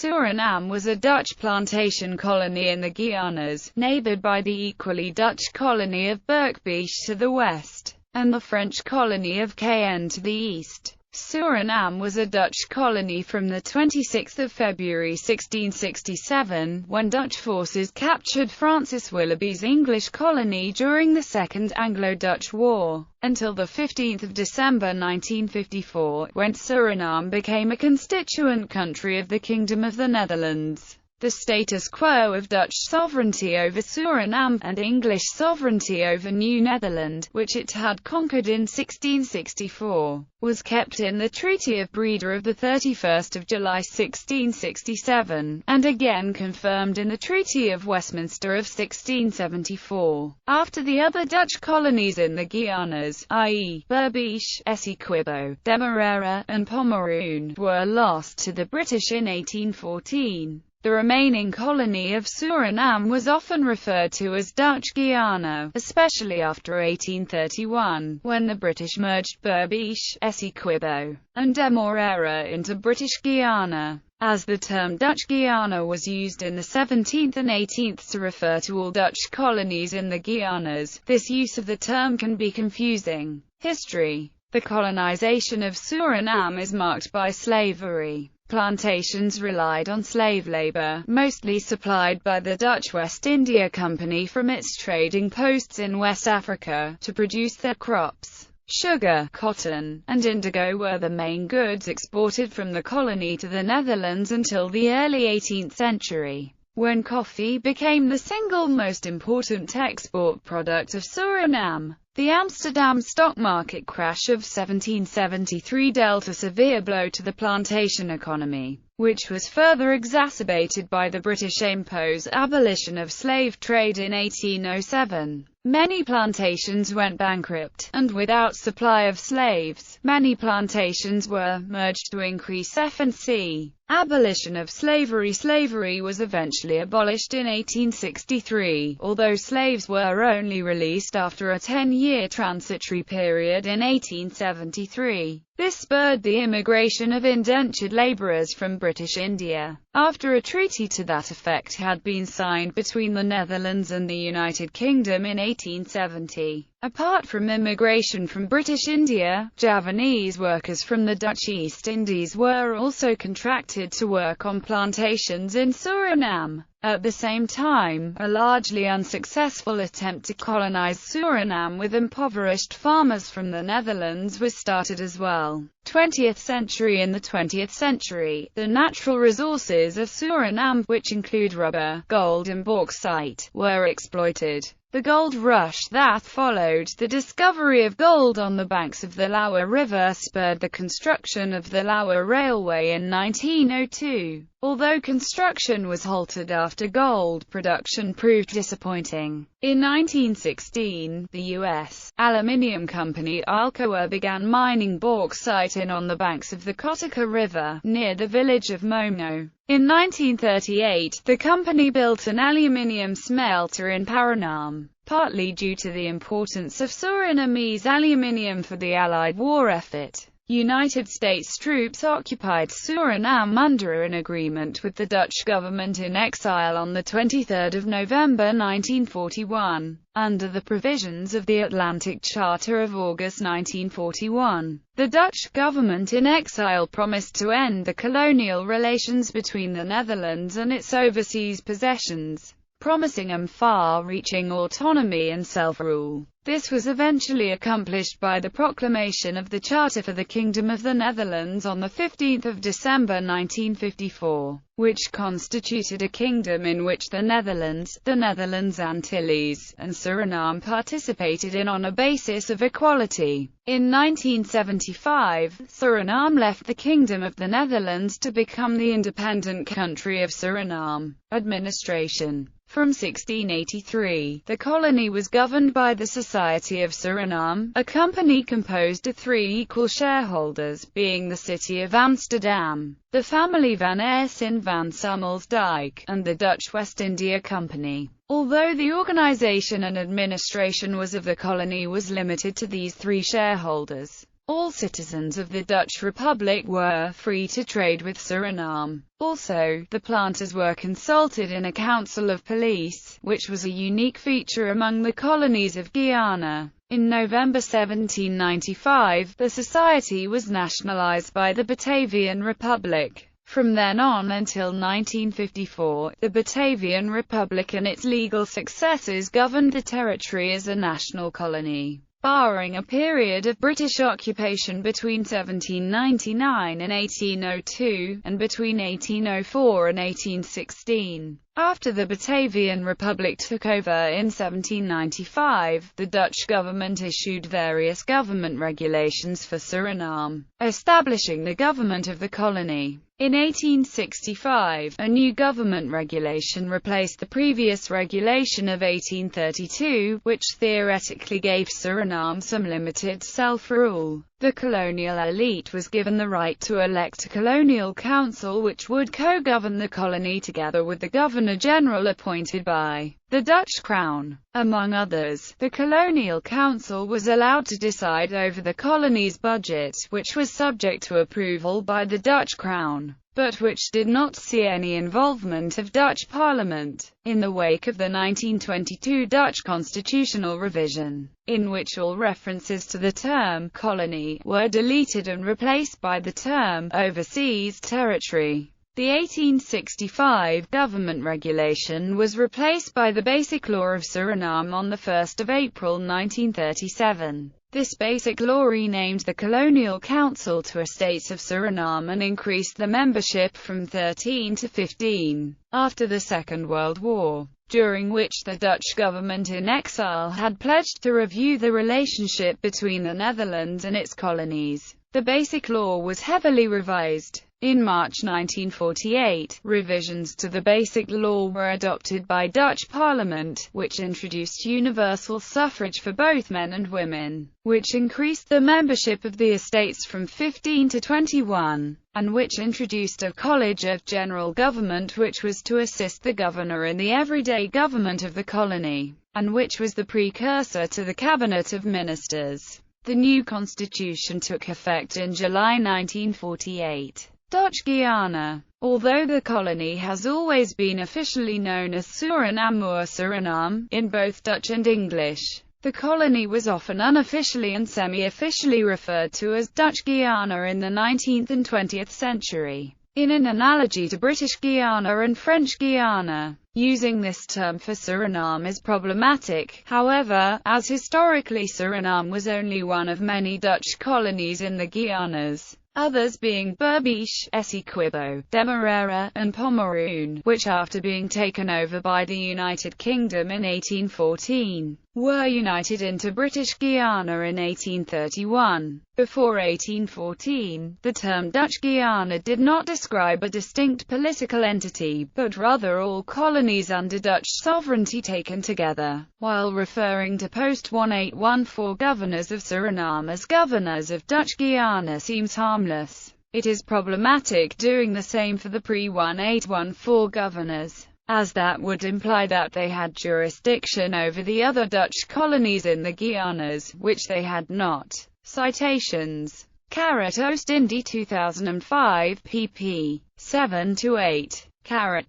Suriname was a Dutch plantation colony in the Guianas, neighboured by the equally Dutch colony of Berkbeesch to the west, and the French colony of Cayenne to the east. Suriname was a Dutch colony from the 26th of February 1667, when Dutch forces captured Francis Willoughby's English colony during the Second Anglo-Dutch War, until the 15th of December 1954, when Suriname became a constituent country of the Kingdom of the Netherlands. The status quo of Dutch sovereignty over Suriname, and English sovereignty over New Netherland, which it had conquered in 1664, was kept in the Treaty of Breda of 31 July 1667, and again confirmed in the Treaty of Westminster of 1674. After the other Dutch colonies in the Guianas, i.e., Berbice, Essequibo, Demerara, and Pomeroon, were lost to the British in 1814. The remaining colony of Suriname was often referred to as Dutch Guiana, especially after 1831, when the British merged Berbice, Essequibo, and Demerara into British Guiana. As the term Dutch Guiana was used in the 17th and 18th to refer to all Dutch colonies in the Guianas, this use of the term can be confusing. History. The colonization of Suriname is marked by slavery. Plantations relied on slave labor, mostly supplied by the Dutch West India Company from its trading posts in West Africa, to produce their crops. Sugar, cotton, and indigo were the main goods exported from the colony to the Netherlands until the early 18th century, when coffee became the single most important export product of Suriname. The Amsterdam stock market crash of 1773 dealt a severe blow to the plantation economy, which was further exacerbated by the British-imposed abolition of slave trade in 1807. Many plantations went bankrupt, and without supply of slaves, many plantations were merged to increase efficiency. Abolition of slavery. Slavery was eventually abolished in 1863, although slaves were only released after a 10-year transitory period in 1873. This spurred the immigration of indentured laborers from British India. After a treaty to that effect had been signed between the Netherlands and the United Kingdom in 1870, apart from immigration from British India, Javanese workers from the Dutch East Indies were also contracted to work on plantations in Suriname. At the same time, a largely unsuccessful attempt to colonize Suriname with impoverished farmers from the Netherlands was started as well. 20th century. In the 20th century, the natural resources of Suriname, which include rubber, gold and bauxite, were exploited. The gold rush that followed the discovery of gold on the banks of the Lauwer River spurred the construction of the Lauwer Railway in 1902. Although construction was halted after gold production proved disappointing. In 1916, the U.S. aluminium company Alcoa began mining bauxite on the banks of the Kotika River, near the village of Mono. In 1938, the company built an aluminium smelter in Paranam, partly due to the importance of Surinamese aluminium for the Allied war effort. United States troops occupied Suriname under an agreement with the Dutch government in exile on 23 November 1941, under the provisions of the Atlantic Charter of August 1941. The Dutch government in exile promised to end the colonial relations between the Netherlands and its overseas possessions, promising them far-reaching autonomy and self-rule. This was eventually accomplished by the proclamation of the Charter for the Kingdom of the Netherlands on 15 December 1954, which constituted a kingdom in which the Netherlands, Antilles, and Suriname participated in on a basis of equality. In 1975, Suriname left the Kingdom of the Netherlands to become the independent country of Suriname. Administration. From 1683, the colony was governed by the Society of Suriname, a company composed of 3 equal shareholders, being the City of Amsterdam, the family Van Eysen van Sommelsdijk, and the Dutch West India Company. Although the organization and administration of the colony was limited to these 3 shareholders, All citizens of the Dutch Republic were free to trade with Suriname. Also, the planters were consulted in a council of police, which was a unique feature among the colonies of Guiana. In November 1795, the society was nationalized by the Batavian Republic. From then on until 1954, the Batavian Republic and its legal successors governed the territory as a national colony, barring a period of British occupation between 1799 and 1802, and between 1804 and 1816. After the Batavian Republic took over in 1795, the Dutch government issued various government regulations for Suriname, establishing the government of the colony. In 1865, a new government regulation replaced the previous regulation of 1832, which theoretically gave Suriname some limited self-rule. The colonial elite was given the right to elect a colonial council which would co-govern the colony together with the Governor-General appointed by the Dutch Crown. Among others, the colonial council was allowed to decide over the colony's budget, which was subject to approval by the Dutch Crown, but which did not see any involvement of Dutch Parliament. In the wake of the 1922 Dutch constitutional revision, in which all references to the term colony were deleted and replaced by the term overseas territory, the 1865 government regulation was replaced by the Basic Law of Suriname on 1 April 1937. This Basic Law renamed the Colonial Council to Estates of Suriname and increased the membership from 13 to 15. After the Second World War, during which the Dutch government in exile had pledged to review the relationship between the Netherlands and its colonies, the Basic Law was heavily revised. In March 1948, revisions to the Basic Law were adopted by Dutch Parliament, which introduced universal suffrage for both men and women, which increased the membership of the estates from 15 to 21, and which introduced a College of General Government which was to assist the governor in the everyday government of the colony, and which was the precursor to the Cabinet of Ministers. The new constitution took effect in July 1948. Dutch Guiana. Although the colony has always been officially known as Suriname or Suriname, in both Dutch and English, the colony was often unofficially and semi-officially referred to as Dutch Guiana in the 19th and 20th century, in an analogy to British Guiana and French Guiana. Using this term for Suriname is problematic, however, as historically Suriname was only one of many Dutch colonies in the Guianas, others being Berbice, Essequibo, Demerara, and Pomeroon, which after being taken over by the United Kingdom in 1814, were united into British Guiana in 1831. Before 1814, the term Dutch Guiana did not describe a distinct political entity, but rather all colonies under Dutch sovereignty taken together, while referring to post-1814 governors of Suriname as governors of Dutch Guiana seems harmless. It is problematic doing the same for the pre-1814 governors, as that would imply that they had jurisdiction over the other Dutch colonies in the Guianas, which they had not. Citations. Oost-Indie 2005 pp. 7-8.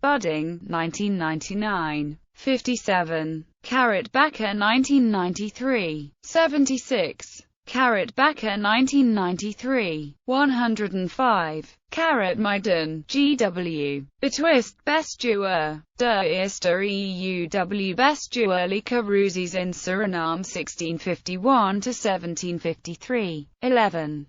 Budding, 1999. 57. Bakker 1993. 76. Bakker 1993. 105. Meiden, G.W. Betwist Bestuur, de Eerste EUW Bestuurlijke Ruzies in Suriname 1651-1753. 11.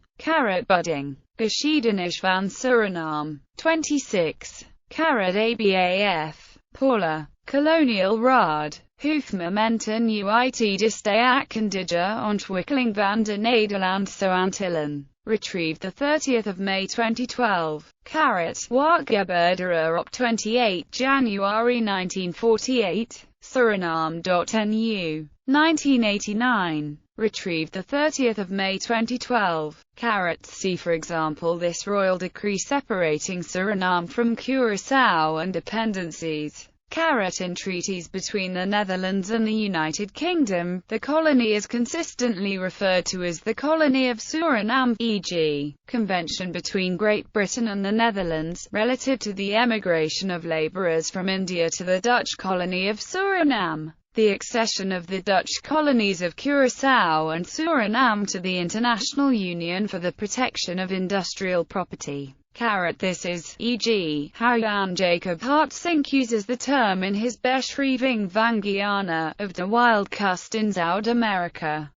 Budding. Geschiedenis van Suriname. 26. ABAF. Paula. Colonial Raad. Hoofdmomenten uit de staatskundige ontwikkeling van de Nederlandse Antillen. Retrieved 30 May 2012. Wat gebeurde er op 28 January 1948? Suriname.nu. 1989. Retrieved 30 May 2012. See for example this royal decree separating Suriname from Curaçao and dependencies. In treaties between the Netherlands and the United Kingdom, the colony is consistently referred to as the Colony of Surinam, e.g., Convention between Great Britain and the Netherlands, relative to the emigration of labourers from India to the Dutch colony of Surinam. The accession of the Dutch colonies of Curaçao and Suriname to the International Union for the Protection of Industrial Property. This is, e.g., how Jan Jacob Hartzenk uses the term in his Beschrijving van Guiana, of de Wild Kust in Zuid-Amerika.